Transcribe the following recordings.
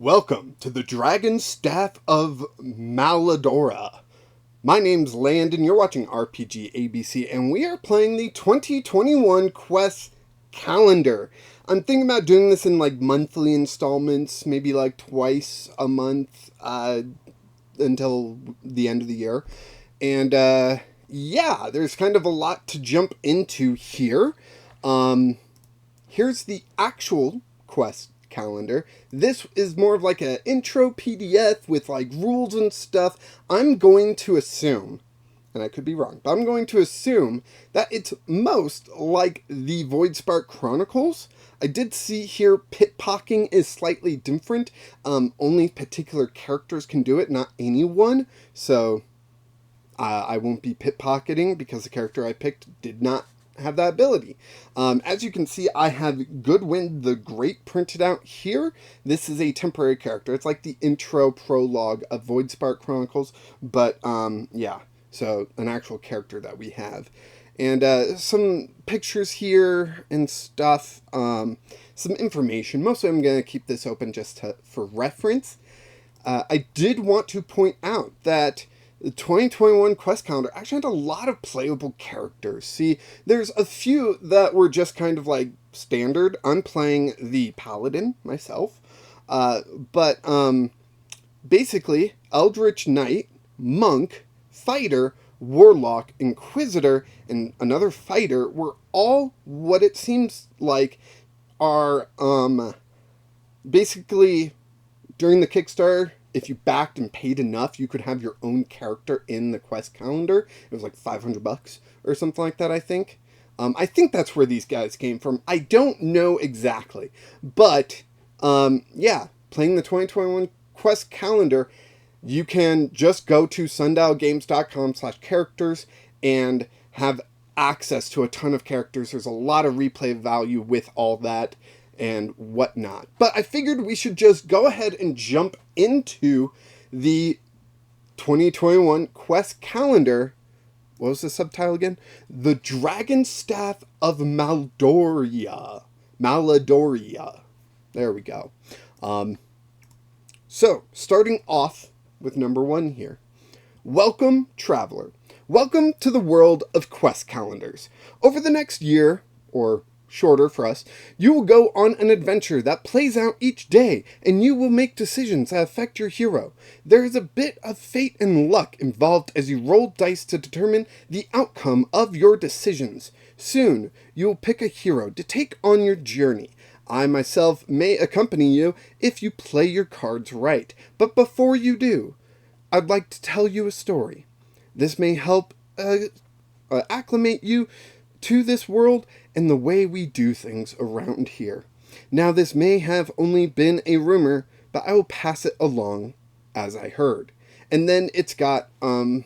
Welcome to the Dragon Staff of Maladoria. My name's Landon, you're watching RPG ABC, and we are playing the 2021 Quest Calendar. I'm thinking about doing this in like monthly installments, maybe like twice a month until the end of the year. And yeah, there's kind of a lot to jump into here. Here's the actual quest calendar. This is more of like an intro PDF with like rules and stuff. I'm going to assume, and I could be wrong, but I'm going to assume that it's most like the Voidspark Chronicles. I did see here pickpocketing is slightly different. Only particular characters can do it, not anyone. So I won't be pickpocketing because the character I picked did not have that ability. As you can see, I have Goodwin the Great printed out here. This is a temporary character. It's like the intro prologue of Voidspark Chronicles, but yeah, so an actual character that we have. And some pictures here and stuff, some information. Mostly I'm going to keep this open just for reference. I did want to point out that the 2021 quest calendar actually had a lot of playable characters. See, there's a few that were just kind of like standard. I'm playing the Paladin myself. But basically, Eldritch Knight, Monk, Fighter, Warlock, Inquisitor, and another Fighter were all what it seems like are basically during the Kickstarter. If you backed and paid enough, you could have your own character in the quest calendar. It was like $500 or something like that, I think. I think that's where these guys came from. I don't know exactly. But, yeah, playing the 2021 quest calendar, you can just go to sundialgames.com/characters and have access to a ton of characters. There's a lot of replay value with all that and whatnot. But I figured we should just go ahead and jump into the 2021 quest calendar. What was the subtitle again? The Dragon Staff of Maladoria. Maladoria. There we go. So, starting off with number 1 here. Welcome, traveler. Welcome to the world of quest calendars. Over the next year, or shorter for us, you will go on an adventure that plays out each day, and you will make decisions that affect your hero. There is a bit of fate and luck involved as you roll dice to determine the outcome of your decisions. Soon, you will pick a hero to take on your journey. I myself may accompany you if you play your cards right, but before you do, I'd like to tell you a story. This may help acclimate you to this world and the way we do things around here. Now, this may have only been a rumor, but I will pass it along as I heard. And then it's got some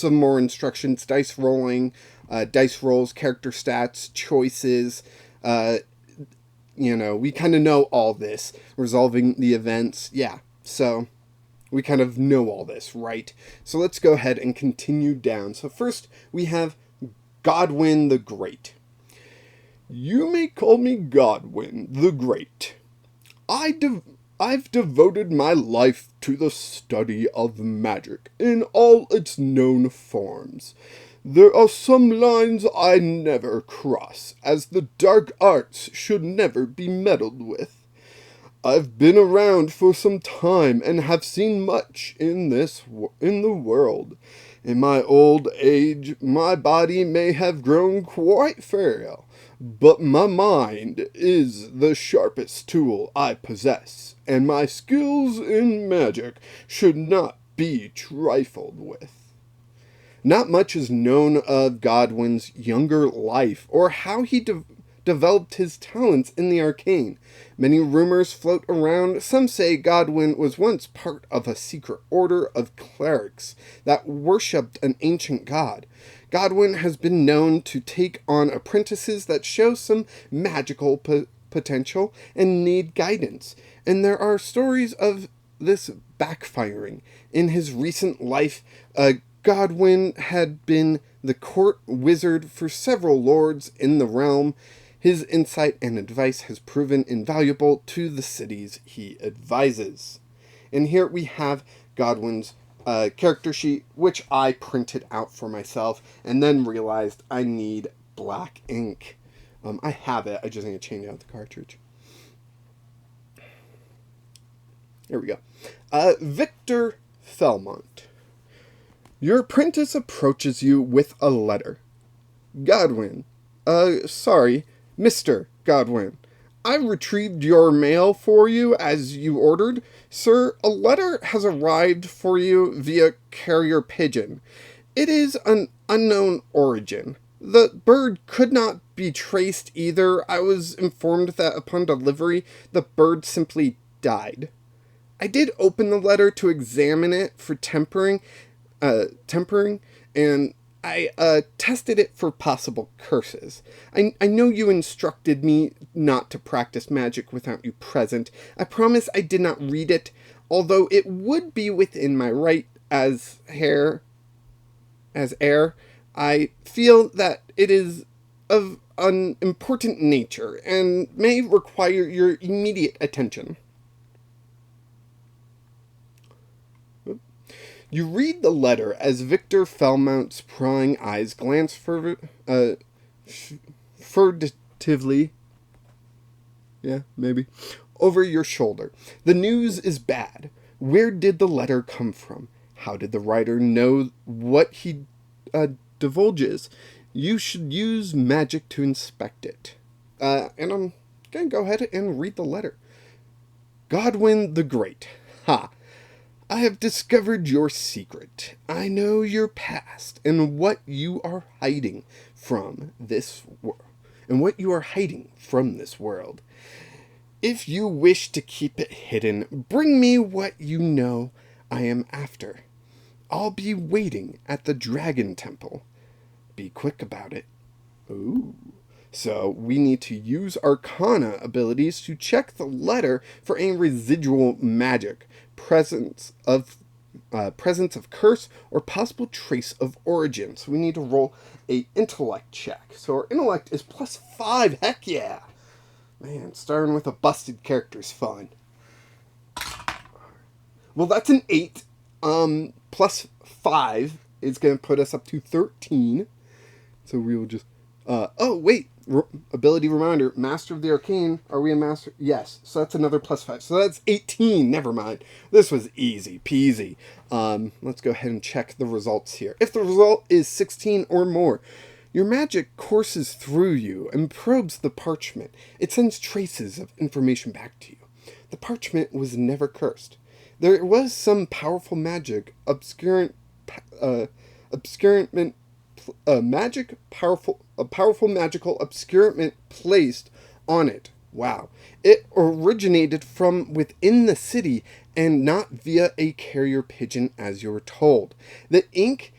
more instructions: dice rolling, dice rolls, character stats, choices. We kind of know all this. Resolving the events. Yeah, so we kind of know all this, right? So let's go ahead and continue down. So first we have Godwin the Great. You may call me Godwin the Great. I've devoted my life to the study of magic in all its known forms. There are some lines I never cross, as the dark arts should never be meddled with. I've been around for some time and have seen much in the world. In my old age, my body may have grown quite frail, but my mind is the sharpest tool I possess, and my skills in magic should not be trifled with. Not much is known of Godwin's younger life or how he developed his talents in the arcane. Many rumors float around. Some say Godwin was once part of a secret order of clerics that worshipped an ancient god. Godwin has been known to take on apprentices that show some magical potential and need guidance. And there are stories of this backfiring. In his recent life, Godwin had been the court wizard for several lords in the realm. His insight and advice has proven invaluable to the cities he advises. And here we have Godwin's character sheet, which I printed out for myself and then realized I need black ink. I have it, I just need to change out the cartridge. There we go. Victor Felmont. Your apprentice approaches you with a letter. Godwin. Sorry, Mr. Godwin. I retrieved your mail for you as you ordered. Sir, a letter has arrived for you via carrier pigeon. It is an unknown origin. The bird could not be traced either. I was informed that upon delivery, the bird simply died. I did open the letter to examine it for tempering, and I tested it for possible curses. I know you instructed me not to practice magic without you present. I promise I did not read it, although it would be within my right as heir. I feel that it is of an important nature and may require your immediate attention. You read the letter as Victor Felmont's prying eyes glance furtively, over your shoulder. The news is bad. Where did the letter come from? How did the writer know what he divulges? You should use magic to inspect it. And I'm going to go ahead and read the letter. Godwin the Great. Ha! I have discovered your secret. I know your past and what you are hiding from this world. If you wish to keep it hidden, bring me what you know I am after. I'll be waiting at the Dragon Temple. Be quick about it. Ooh. So we need to use Arcana abilities to check the letter for any residual magic, presence of curse, or possible trace of origin. So we need to roll a intellect check. So our intellect is +5. Heck yeah! Man, starting with a busted character is fun. Well, that's an 8. +5 is going to put us up to 13. So we will just... ability reminder, Master of the Arcane. Are we a Master? Yes. So that's another +5. So that's 18. Never mind. This was easy peasy. Let's go ahead and check the results here. If the result is 16 or more, your magic courses through you and probes the parchment. It sends traces of information back to you. The parchment was never cursed. There was some powerful magic, powerful magical obscurement placed on it. Wow. It originated from within the city and not via a carrier pigeon as you were told. The ink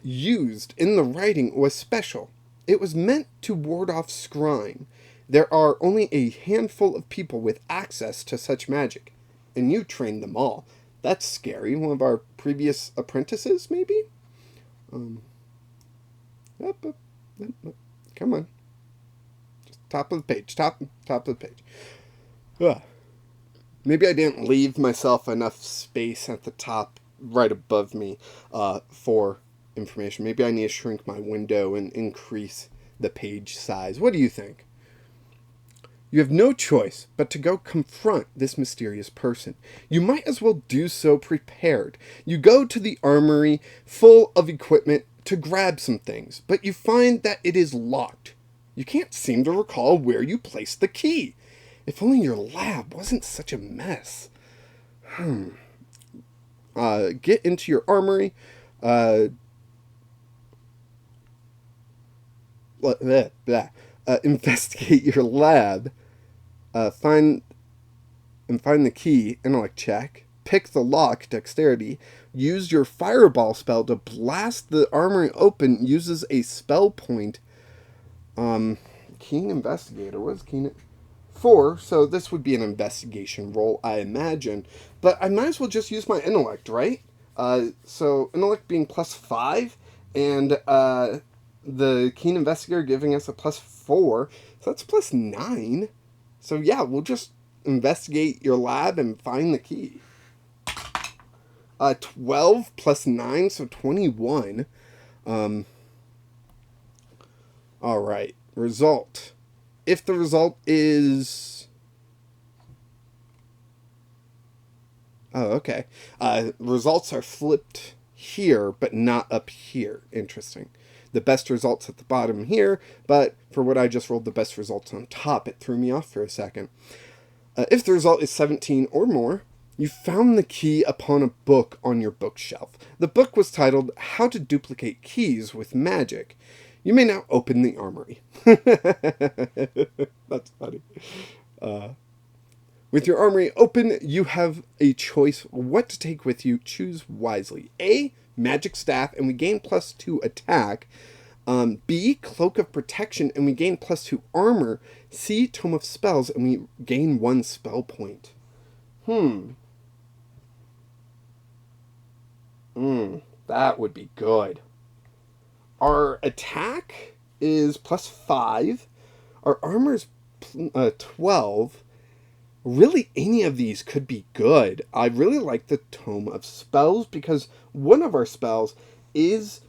used in the writing was special. It was meant to ward off scrying. There are only a handful of people with access to such magic, and you trained them all. That's scary. One of our previous apprentices, maybe? Come on. Just top of the page. Top of the page. Ugh. Maybe I didn't leave myself enough space at the top right above me for information. Maybe I need to shrink my window and increase the page size. What do you think? You have no choice but to go confront this mysterious person. You might as well do so prepared. You go to the armory full of equipment to grab some things, but you find that it is locked. You can't seem to recall where you placed the key. If only your lab wasn't such a mess. Get into your armory. Investigate your lab. Find the key. Intellect check. Pick the lock. Dexterity. Use your fireball spell to blast the armory open. Uses a spell point. Keen investigator. What is keen? 4, so this would be an investigation roll, I imagine. But I might as well just use my intellect, right? So intellect being +5, and the keen investigator giving us a +4, so that's +9. So yeah, we'll just investigate your lab and find the key. 12 plus 9, so 21. All right, result. If the result is... Oh, okay. Results are flipped here, but not up here. Interesting. The best results at the bottom here, but for what I just rolled, the best results on top. It threw me off for a second. If the result is 17 or more, you found the key upon a book on your bookshelf. The book was titled How to Duplicate Keys with Magic. You may now open the armory. That's funny. With your armory open, you have a choice what to take with you. Choose wisely. A, magic staff, and we gain +2 attack. B, cloak of protection, and we gain +2 armor. C, tome of spells, and we gain 1 spell point. That would be good. Our attack is +5. Our armor is 12. Really, any of these could be good. I really like the Tome of Spells because one of our spells is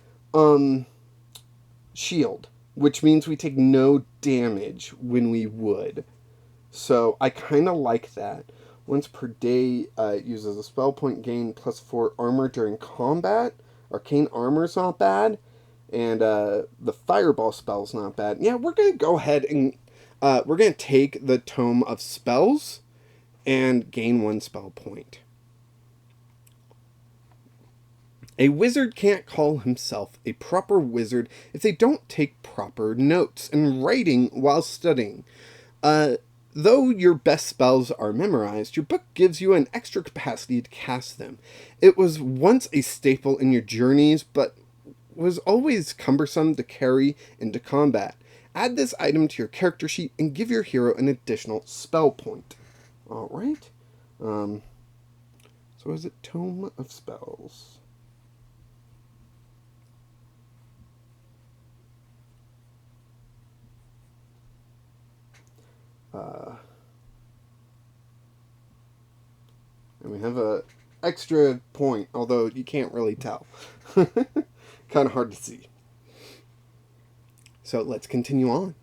shield, which means we take no damage when we would. So I kind of like that. Once per day, uses a spell point, gain +4 armor during combat. Arcane armor's not bad. And the fireball spell's not bad. Yeah, we're going to go ahead and we're going to take the Tome of Spells and gain 1 spell point. A wizard can't call himself a proper wizard if they don't take proper notes and writing while studying. Though your best spells are memorized, your book gives you an extra capacity to cast them. It was once a staple in your journeys, but was always cumbersome to carry into combat. Add this item to your character sheet and give your hero an additional spell point. Alright. So is it Tome of Spells? And we have a extra point, although you can't really tell. Kind of hard to see. So let's continue on.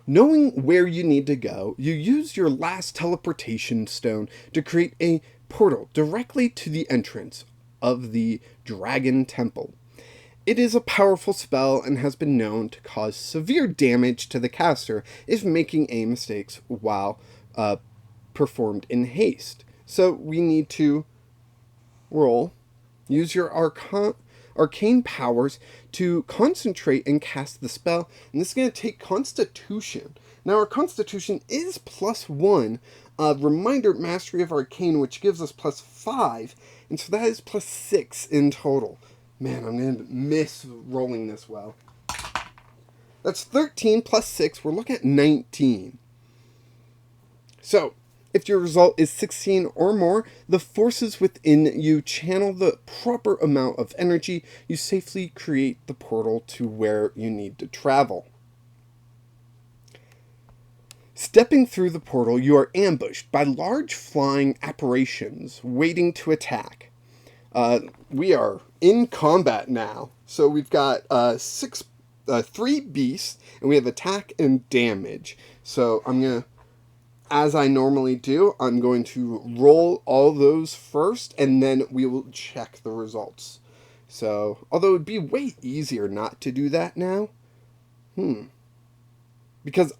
Knowing where you need to go, you use your last teleportation stone to create a portal directly to the entrance of the Dragon Temple. It is a powerful spell and has been known to cause severe damage to the caster if making a mistakes while performed in haste. So we need to roll, use your arcane powers to concentrate and cast the spell, and this is going to take Constitution. Now our Constitution is +1, reminder Mastery of Arcane, which gives us +5, and so that is +6 in total. Man, I'm going to miss rolling this well. That's 13 plus 6, we're looking at 19. So, if your result is 16 or more, the forces within you channel the proper amount of energy. You safely create the portal to where you need to travel. Stepping through the portal, you are ambushed by large flying apparitions waiting to attack. We are in combat now. So we've got 3 beasts, and we have attack and damage. So I'm going to, as I normally do, I'm going to roll all those first, and then we will check the results. So, although it would be way easier not to do that now. Because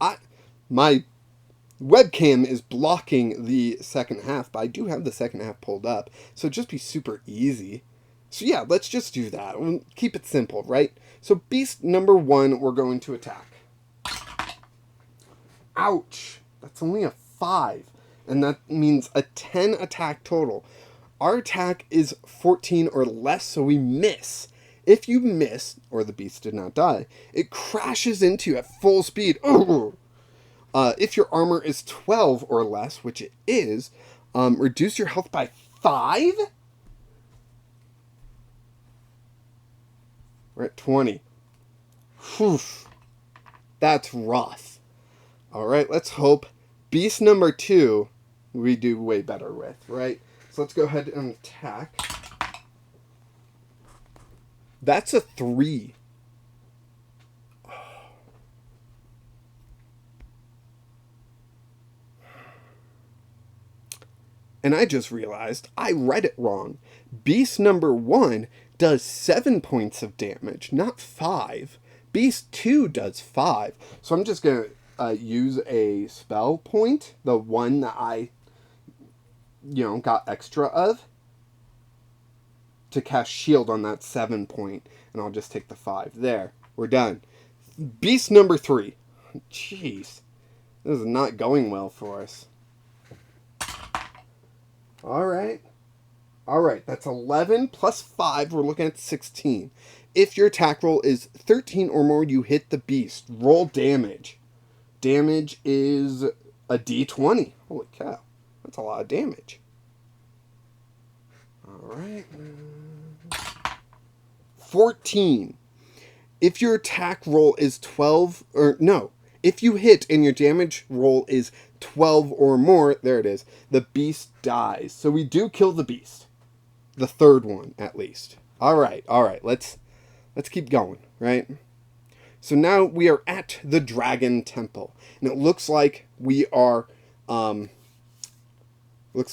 my webcam is blocking the second half, but I do have the second half pulled up, so it'd just be super easy. So yeah, let's just do that. We'll keep it simple, right? So beast number 1, we're going to attack. Ouch! That's only a 5, and that means a 10 attack total. Our attack is 14 or less, so we miss. If you miss, or the beast did not die, it crashes into you at full speed. If your armor is 12 or less, which it is, reduce your health by 5? We're at 20. Whew. That's rough. Alright, let's hope beast number 2 we do way better with, right? So let's go ahead and attack. That's a 3. And I just realized I read it wrong. Beast number 1 does 7 points of damage, not 5. Beast 2 does 5. So I'm just going to use a spell point, the one that I, got extra of, to cast shield on that 7 point. And I'll just take the 5. There. We're done. Beast number 3. Jeez. This is not going well for us. Alright, that's 11 plus 5, we're looking at 16. If your attack roll is 13 or more, you hit the beast. Roll damage. Damage is a d20. Holy cow, that's a lot of damage. Alright. 14. If your attack roll is 12, if you hit and your damage roll is 12 or more, there it is, the beast dies. So we do kill the beast. The third one, at least. Alright, let's keep going, right? So now we are at the Dragon Temple. And it looks like we are, looks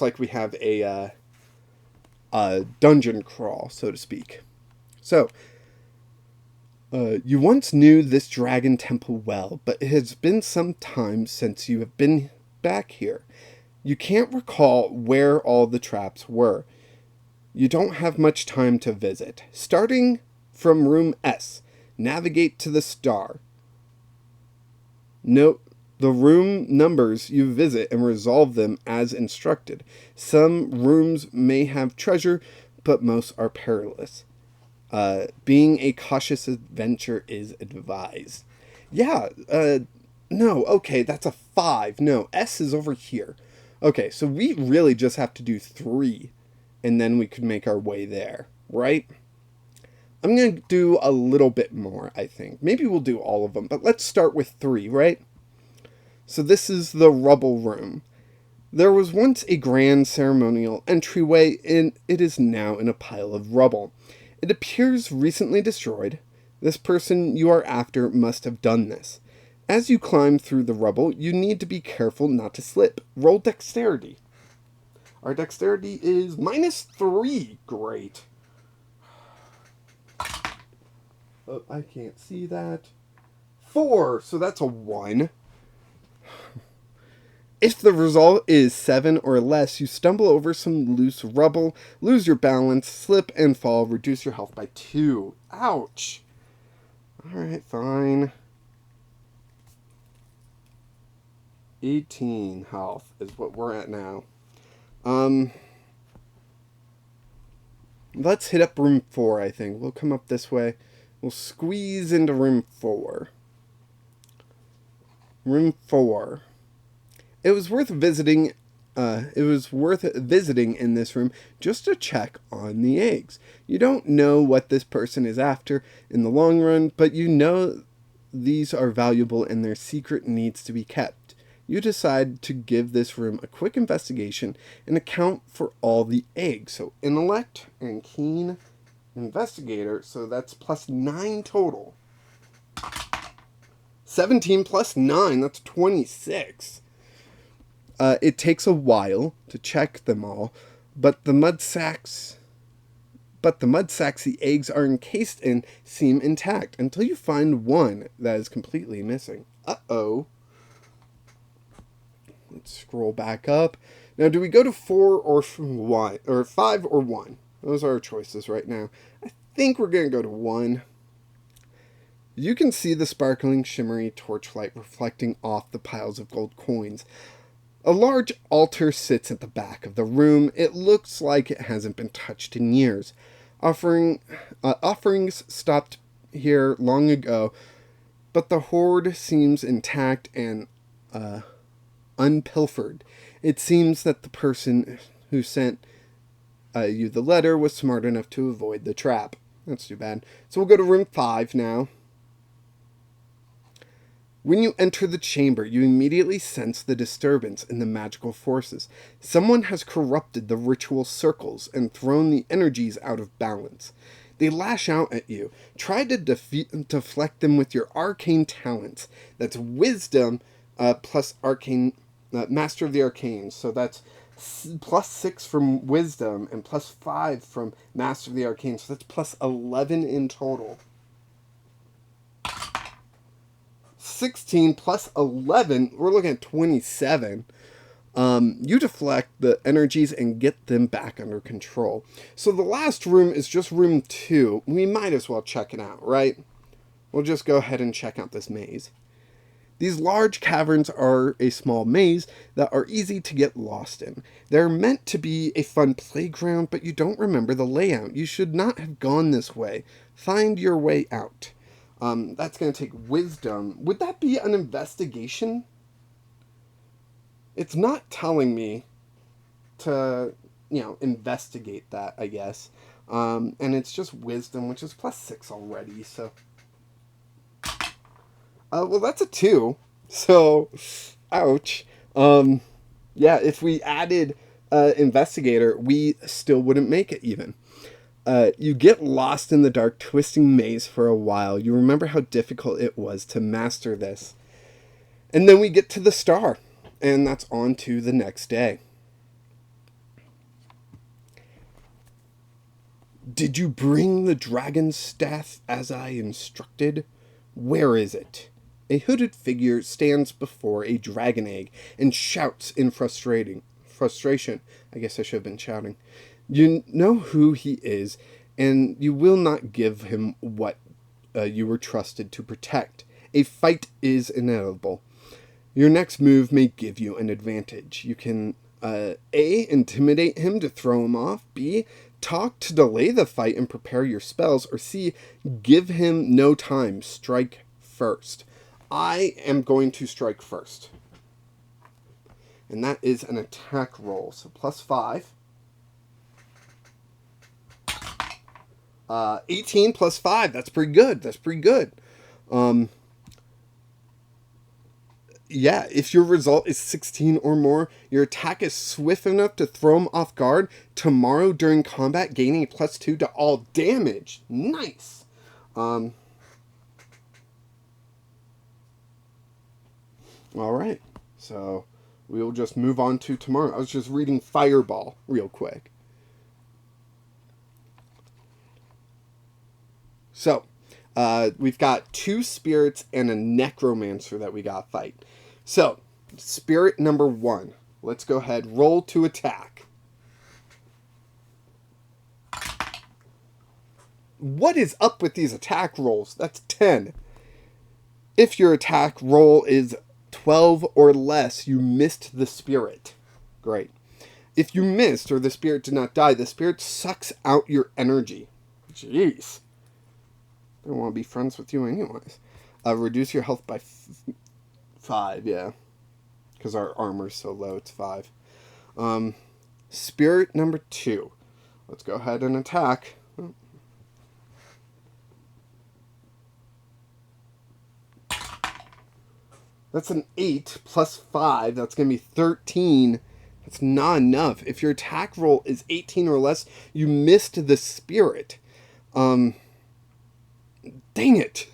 like we have a dungeon crawl, so to speak. So, you once knew this dragon temple well, but it has been some time since you have been back here. You can't recall where all the traps were. You don't have much time to visit. Starting from room S, navigate to the star. Note the room numbers you visit and resolve them as instructed. Some rooms may have treasure, but most are perilous. Being a cautious adventure is advised. Yeah, no, okay, that's a 5. No, S is over here. Okay, so we really just have to do 3, and then we could make our way there, right? I'm going to do a little bit more, I think. Maybe we'll do all of them, but let's start with 3, right? So this is the rubble room. There was once a grand ceremonial entryway, and it is now in a pile of rubble. It appears recently destroyed. This person you are after must have done this. As you climb through the rubble, you need to be careful not to slip. Roll dexterity. Our dexterity is -3. Great. Oh, I can't see that. 4, so that's a 1. If the result is 7 or less, you stumble over some loose rubble, lose your balance, slip and fall, reduce your health by 2. Ouch. Alright, fine. 18 health is what we're at now. Let's hit up room 4, I think. We'll come up this way. We'll squeeze into room 4. Room 4. It was worth visiting in this room just to check on the eggs. You don't know what this person is after in the long run, but you know these are valuable and their secret needs to be kept. You decide to give this room a quick investigation and account for all the eggs. So intellect and keen investigator, so that's +9 total. 17 plus 9, that's 26. It takes a while to check them all, but the mud sacks the eggs are encased in seem intact until you find one that is completely missing. Uh-oh. Let's scroll back up. Now, do we go to 4 or 1, or 5 or 1? Those are our choices right now. I think we're going to go to 1. You can see the sparkling, shimmery torchlight reflecting off the piles of gold coins. A large altar sits at the back of the room. It looks like it hasn't been touched in years. Offerings stopped here long ago, but the hoard seems intact and unpilfered. It seems that the person who sent you the letter was smart enough to avoid the trap. That's too bad. So we'll go to room 5 now. When you enter the chamber, you immediately sense the disturbance in the magical forces. Someone has corrupted the ritual circles and thrown the energies out of balance. They lash out at you. Try to deflect them with your arcane talents. That's wisdom plus arcane, master of the arcane. So that's plus 6 from wisdom and plus 5 from master of the arcane. So that's plus 11 in total. 16 plus 11, we're looking at 27. You deflect the energies and get them back under control. So the last room is just room 2. We might as well check it out, right? We'll just go ahead and check out this maze. These large caverns are a small maze that are easy to get lost in. They're meant to be a fun playground, but you don't remember the layout. You should not have gone this way. Find your way out. That's going to take wisdom. Would that be an investigation? It's not telling me to, investigate that, I guess. And it's just wisdom, which is plus 6 already, so. Well, that's a 2. So, ouch. Yeah, if we added investigator, we still wouldn't make it even. You get lost in the dark, twisting maze for a while. You remember how difficult it was to master this. And then we get to the star, and that's on to the next day. Did you bring the dragon's staff as I instructed? Where is it? A hooded figure stands before a dragon egg and shouts in frustration. I guess I should have been shouting. You know who he is, and you will not give him what you were trusted to protect. A fight is inevitable. Your next move may give you an advantage. You can A. Intimidate him to throw him off. B. Talk to delay the fight and prepare your spells. Or C. Give him no time. Strike first. I am going to strike first. And that is an attack roll. So plus 5. 18 plus 5. That's pretty good. Yeah, if your result is 16 or more, your attack is swift enough to throw him off guard. Tomorrow during combat, gaining a plus 2 to all damage. Nice. All right. So we'll just move on to tomorrow. I was just reading Fireball real quick. So, we've got 2 spirits and a necromancer that we got fight. So, spirit number 1. Let's go ahead, roll to attack. What is up with these attack rolls? That's 10. If your attack roll is 12 or less, you missed the spirit. Great. If you missed or the spirit did not die, the spirit sucks out your energy. Jeez. I don't want to be friends with you anyways. Reduce your health by 5, yeah. Because our armor's so low, it's 5. Spirit number 2. Let's go ahead and attack. That's an 8 plus 5. That's going to be 13. That's not enough. If your attack roll is 18 or less, you missed the spirit. Dang it.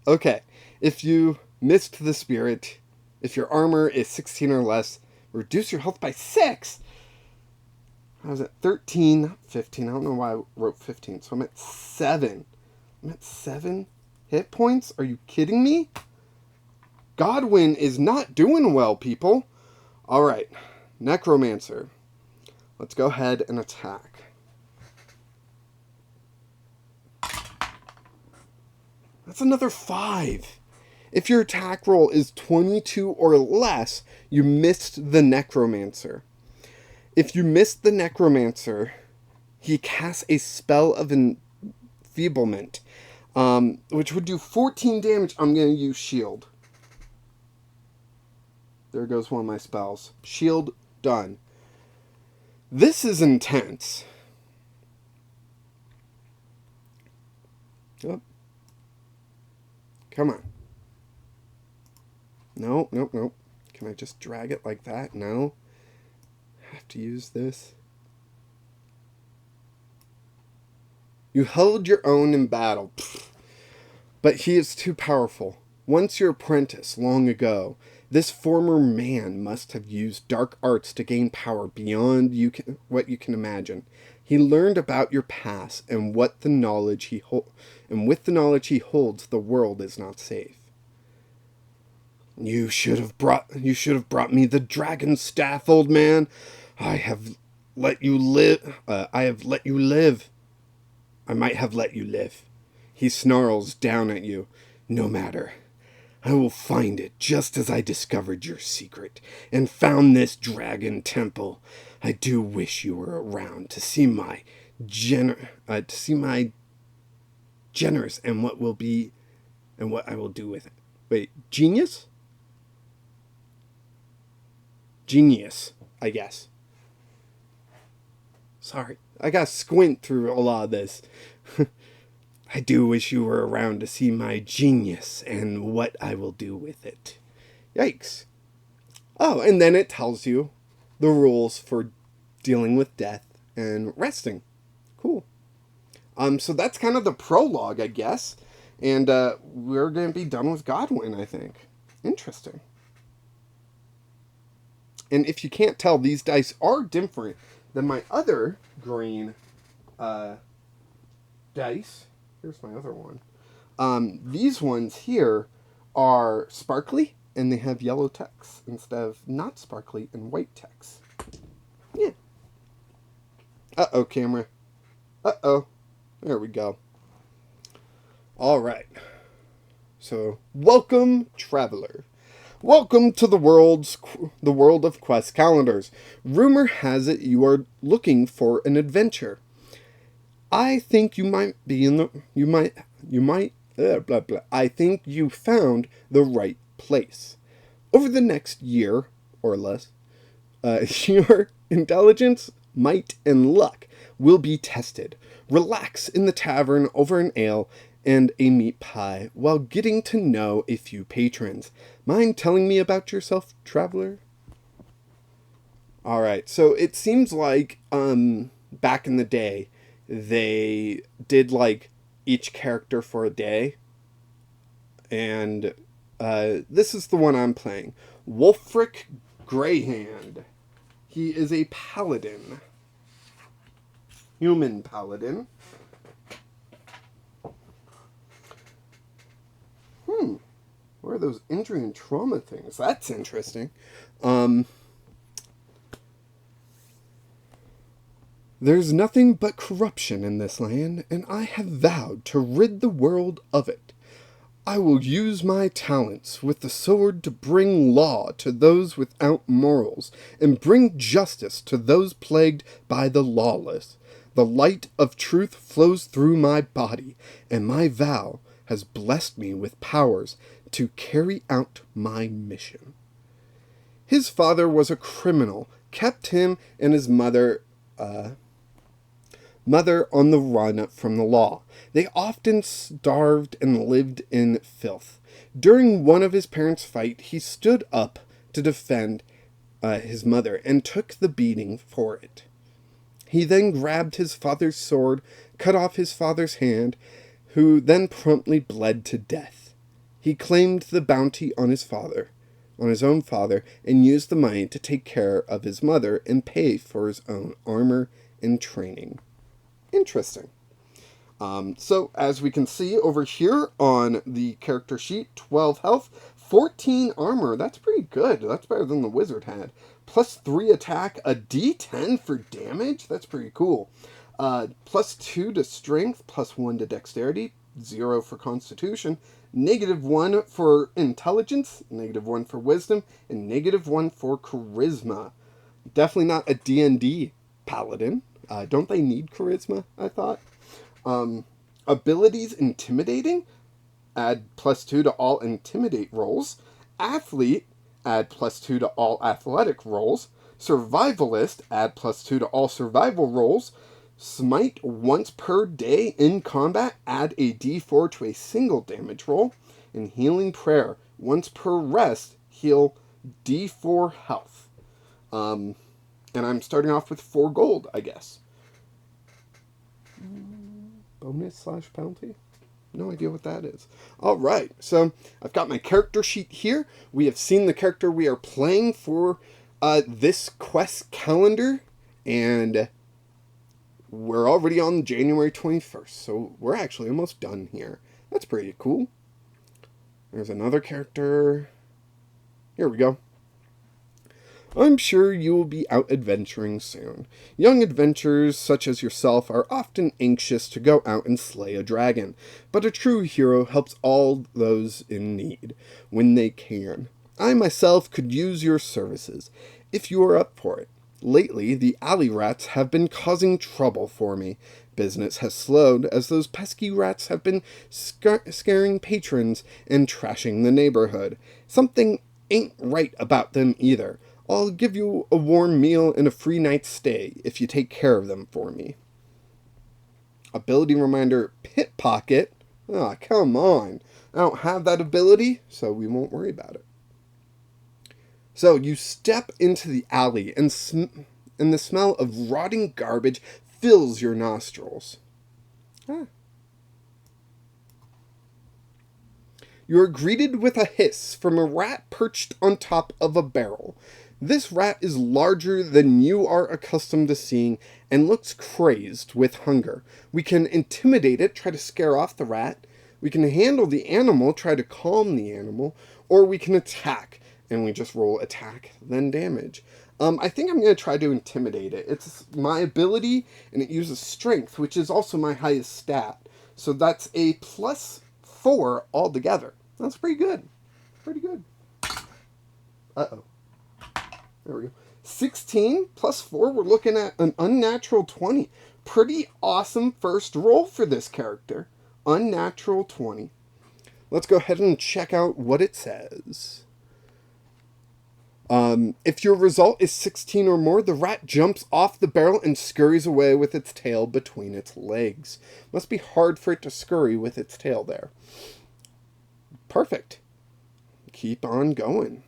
Okay. If you missed the spirit, if your armor is 16 or less, reduce your health by 6. I was at 13, not 15. I don't know why I wrote 15. So I'm at 7. I'm at 7 hit points? Are you kidding me? Godwin is not doing well, people. All right. Necromancer. Let's go ahead and attack. That's another 5. If your attack roll is 22 or less, you missed the Necromancer. If you missed the Necromancer, he casts a spell of enfeeblement, which would do 14 damage. I'm going to use Shield. There goes one of my spells. Shield done. This is intense. Oh, come on. No, nope, nope. Can I just drag it like that? No. I have to use this. You held your own in battle. Pfft. But he is too powerful. Once your apprentice, long ago, this former man must have used dark arts to gain power beyond what you can imagine. He learned about your past and what the knowledge and with the knowledge he holds, the world is not safe. You should have brought me the dragon staff, old man. I have let you live. I might have let you live. He snarls down at you. No matter. I will find it just as I discovered your secret and found this dragon temple. I do wish you were around to see my generous and what I will do with it. Wait, genius? Genius, I guess. Sorry, I gotta squint through a lot of this. I do wish you were around to see my genius and what I will do with it. Yikes. Oh, and then it tells you the rules for dealing with death and resting. Cool. So that's kind of the prologue, I guess. And we're going to be done with Godwin, I think. Interesting. And if you can't tell, these dice are different than my other green dice. Here's my other one. These ones here are sparkly, and they have yellow text instead of not sparkly and white text. Yeah. Uh-oh, camera. Uh-oh. There we go. All right. So, welcome, traveler. Welcome to the world of quest calendars. Rumor has it you are looking for an adventure. I think I think you found the right place. Over the next year or less, your intelligence, might, and luck will be tested. Relax in the tavern over an ale and a meat pie while getting to know a few patrons. Mind telling me about yourself, traveler? Alright, so it seems like back in the day, they did like each character for a day. And this is the one I'm playing. Wolfric Greyhand. He is a paladin. Human paladin. What are those injury and trauma things? That's interesting. There's nothing but corruption in this land, and I have vowed to rid the world of it. I will use my talents with the sword to bring law to those without morals, and bring justice to those plagued by the lawless. The light of truth flows through my body, and my vow has blessed me with powers to carry out my mission. His father was a criminal, kept him and his mother on the run from the law. They often starved and lived in filth. During one of his parents' fight, he stood up to defend his mother and took the beating for it. He then grabbed his father's sword, cut off his father's hand, who then promptly bled to death. He claimed the bounty on his own father, and used the money to take care of his mother and pay for his own armor and training. Interesting. So, as we can see over here on the character sheet, 12 health, 14 armor. That's pretty good. That's better than the wizard had. Plus 3 attack, a d10 for damage. That's pretty cool. Plus 2 to strength, plus 1 to dexterity, 0 for constitution, -1 for intelligence, -1 for wisdom, and -1 for charisma. Definitely not a D&D paladin. Don't they need charisma, I thought? Abilities, intimidating, add +2 to all intimidate rolls. Athlete, add +2 to all athletic rolls. Survivalist, add +2 to all survival rolls. Smite once per day in combat, add a d4 to a single damage roll. And Healing Prayer, once per rest, heal d4 health. And I'm starting off with 4 gold, I guess. Bonus/penalty? No idea what that is. Alright, so I've got my character sheet here. We have seen the character we are playing for this quest calendar, and we're already on January 21st, so we're actually almost done here. That's pretty cool. There's another character. Here we go. I'm sure you will be out adventuring soon. Young adventurers such as yourself are often anxious to go out and slay a dragon, but a true hero helps all those in need when they can. I myself could use your services, if you are up for it. Lately, the alley rats have been causing trouble for me. Business has slowed as those pesky rats have been scaring patrons and trashing the neighborhood. Something ain't right about them either. I'll give you a warm meal and a free night's stay if you take care of them for me. Ability reminder, Pickpocket. Ah, come on. I don't have that ability, so we won't worry about it. So you step into the alley and the smell of rotting garbage fills your nostrils. You are greeted with a hiss from a rat perched on top of a barrel. This rat is larger than you are accustomed to seeing and looks crazed with hunger. We can intimidate it, try to scare off the rat. We can handle the animal, try to calm the animal, or we can attack, and we just roll attack, then damage. I think I'm going to try to intimidate it. It's my ability, and it uses strength, which is also my highest stat. So that's a +4 altogether. That's pretty good. Pretty good. Uh-oh. There we go. 16 plus 4, we're looking at an unnatural 20. Pretty awesome first roll for this character. Unnatural 20. Let's go ahead and check out what it says. If your result is 16 or more, the rat jumps off the barrel and scurries away with its tail between its legs. Must be hard for it to scurry with its tail there. Perfect. Keep on going.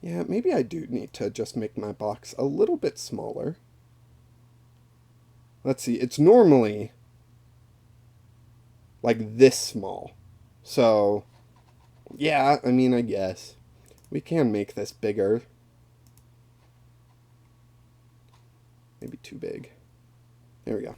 Yeah, maybe I do need to just make my box a little bit smaller. Let's see, it's normally like this small. So, yeah, I mean, I guess we can make this bigger. Maybe too big. There we go.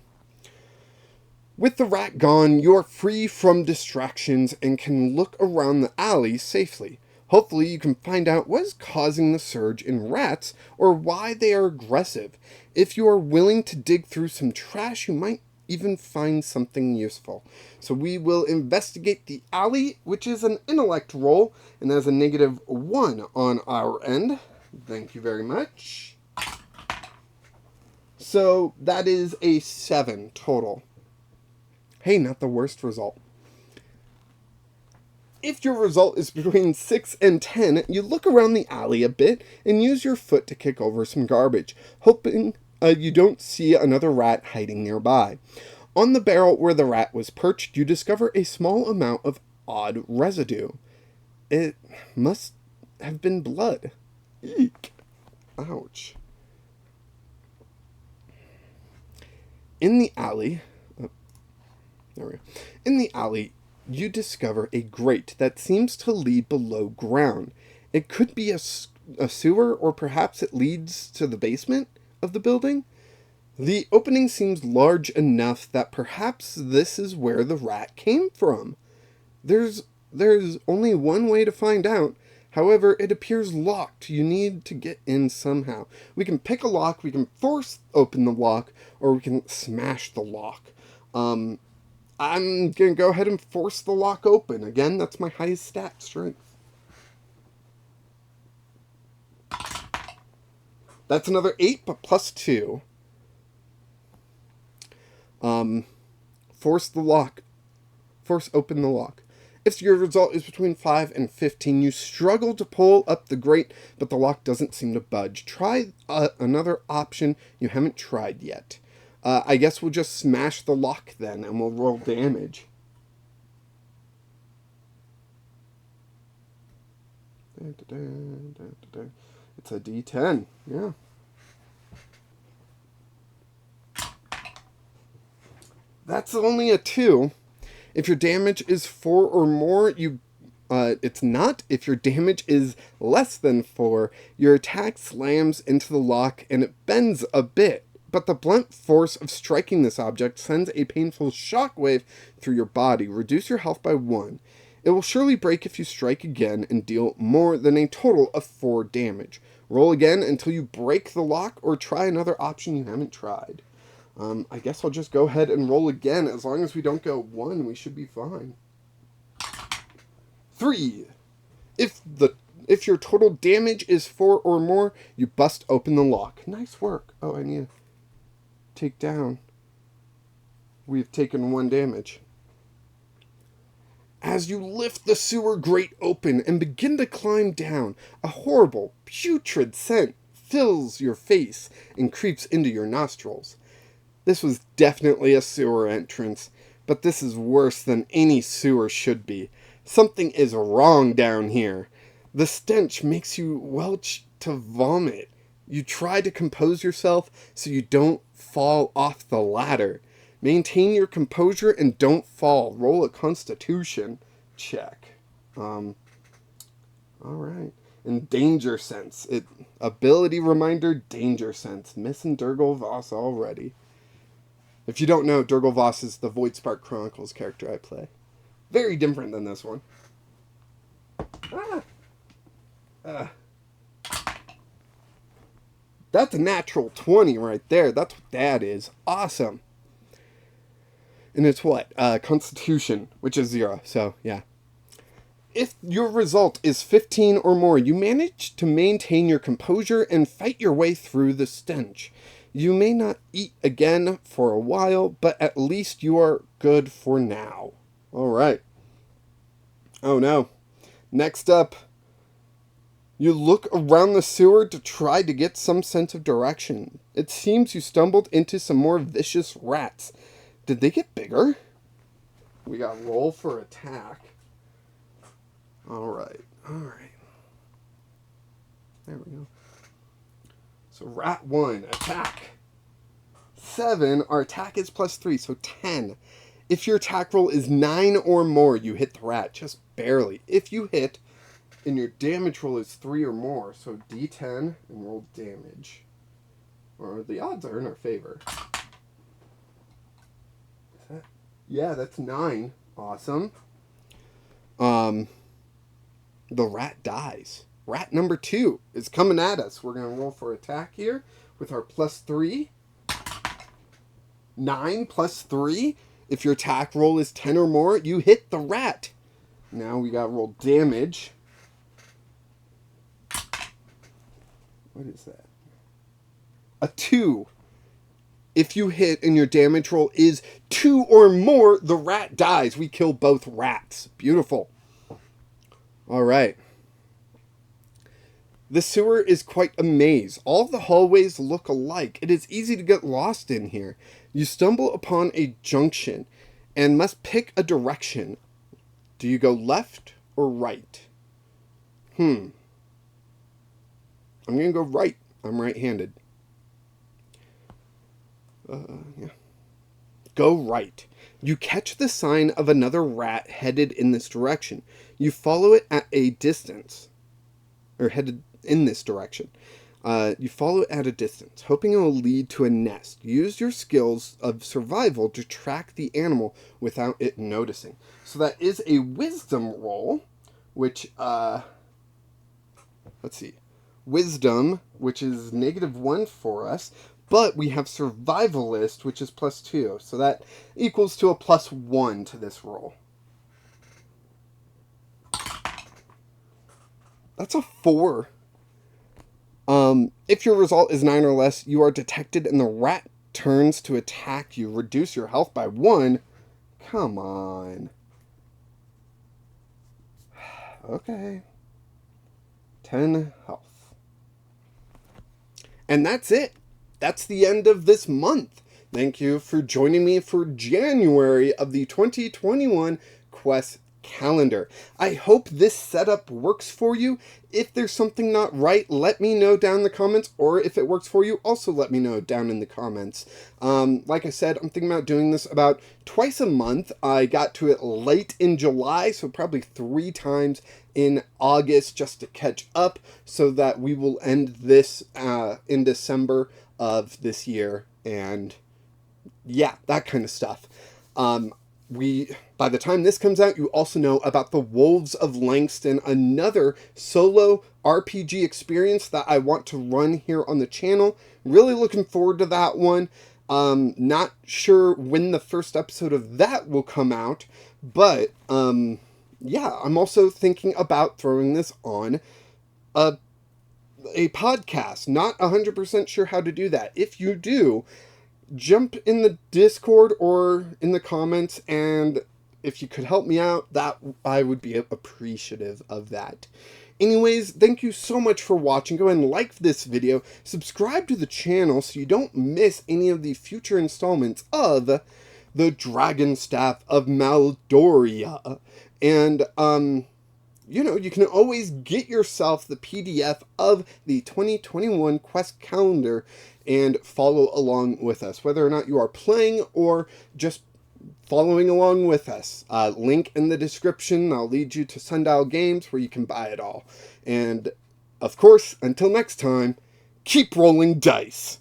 With the rat gone, you are free from distractions and can look around the alley safely. Hopefully you can find out what is causing the surge in rats or why they are aggressive. If you are willing to dig through some trash, you might even find something useful. So we will investigate the alley, which is an intellect roll, and has a -1 on our end. Thank you very much. So that is a 7 total. Hey, not the worst result. If your result is between 6 and 10, you look around the alley a bit and use your foot to kick over some garbage, hoping you don't see another rat hiding nearby. On the barrel where the rat was perched, you discover a small amount of odd residue. It must have been blood. Eek. Ouch. In the alley... There we go. In the alley, you discover a grate that seems to lead below ground. It could be a sewer, or perhaps it leads to the basement of the building. The opening seems large enough that perhaps this is where the rat came from. There's only one way to find out. However, it appears locked. You need to get in somehow. We can pick a lock, we can force open the lock, or we can smash the lock. I'm going to go ahead and force the lock open. Again, that's my highest stat, strength. That's another 8, but +2. Force the lock. Force open the lock. If your result is between 5 and 15, you struggle to pull up the grate, but the lock doesn't seem to budge. Try another option you haven't tried yet. I guess we'll just smash the lock then, and we'll roll damage. It's a D10, yeah. That's only a 2. If your damage is 4 or more, it's not. If your damage is less than 4, your attack slams into the lock and it bends a bit. But the blunt force of striking this object sends a painful shockwave through your body. Reduce your health by 1. It will surely break if you strike again and deal more than a total of 4 damage. Roll again until you break the lock, or try another option you haven't tried. I guess I'll just go ahead and roll again. As long as we don't go 1, we should be fine. 3. If your total damage is 4 or more, you bust open the lock. Nice work. Oh, I need to take down. We've taken 1 damage. As you lift the sewer grate open and begin to climb down, a horrible, putrid scent fills your face and creeps into your nostrils. This was definitely a sewer entrance, but this is worse than any sewer should be. Something is wrong down here. The stench makes you welch to vomit. You try to compose yourself so you don't fall off the ladder. Maintain your composure and don't fall. Roll a Constitution check. Alright. And Danger Sense. Ability reminder, Danger Sense. Missing Durgal Voss already. If you don't know, Durgal Voss is the Voidspark Chronicles character I play. Very different than this one. That's a natural 20 right there. That's what that is. Awesome. And it's what? Constitution, which is 0. So, yeah. If your result is 15 or more, you manage to maintain your composure and fight your way through the stench. You may not eat again for a while, but at least you are good for now. Alright. Oh no. Next up, you look around the sewer to try to get some sense of direction. It seems you stumbled into some more vicious rats. Did they get bigger? We got roll for attack. Alright. There we go. So rat 1, attack. 7, our attack is +3, so 10. If your attack roll is 9 or more, you hit the rat, just barely. If you hit, and your damage roll is 3 or more, so D10 and roll damage. Or the odds are in our favor. Yeah, that's 9. Awesome. The rat dies. Rat number 2 is coming at us. We're going to roll for attack here with our +3. 9 plus 3. If your attack roll is 10 or more, you hit the rat. Now we got to roll damage. What is that? A 2. If you hit and your damage roll is 2 or more, the rat dies. We kill both rats. Beautiful. All right. The sewer is quite a maze. All the hallways look alike. It is easy to get lost in here. You stumble upon a junction and must pick a direction. Do you go left or right? I'm going to go right. I'm right-handed. Yeah. Go right. You catch the sign of another rat headed in this direction. You follow it at a distance. Or headed in this direction. You follow it at a distance, hoping it will lead to a nest. Use your skills of survival to track the animal without it noticing. So that is a wisdom roll, which, let's see. Wisdom, which is -1 for us, but we have survivalist, which is +2. So that equals to a +1 to this roll. That's a 4. If your result is 9 or less, you are detected and the rat turns to attack you. Reduce your health by 1. Come on. Okay. 10 health. And that's it. That's the end of this month. Thank you for joining me for January of the 2021 Quest calendar. I hope this setup works for you. If there's something not right, let me know down in the comments, or if it works for you, also let me know down in the comments. Like I said, I'm thinking about doing this about twice a month. I got to it late in July, so probably 3 times in August just to catch up, so that we will end this in December of this year, and yeah, that kind of stuff. By the time this comes out, you also know about the Wolves of Langston, another solo RPG experience that I want to run here on the channel. Really looking forward to that one. Not sure when the first episode of that will come out, but yeah, I'm also thinking about throwing this on a podcast. Not 100% sure how to do that. If you do, jump in the Discord or in the comments, and if you could help me out, that I would be appreciative of that. Anyways, thank you so much for watching. Go ahead and like this video, subscribe to the channel so you don't miss any of the future installments of the Dragon Staff of Maladoria. And you can always get yourself the PDF of the 2021 Quest calendar and follow along with us, whether or not you are playing or just following along with us. Link in the description. I'll lead you to Sundial Games where you can buy it all. And, of course, until next time, keep rolling dice.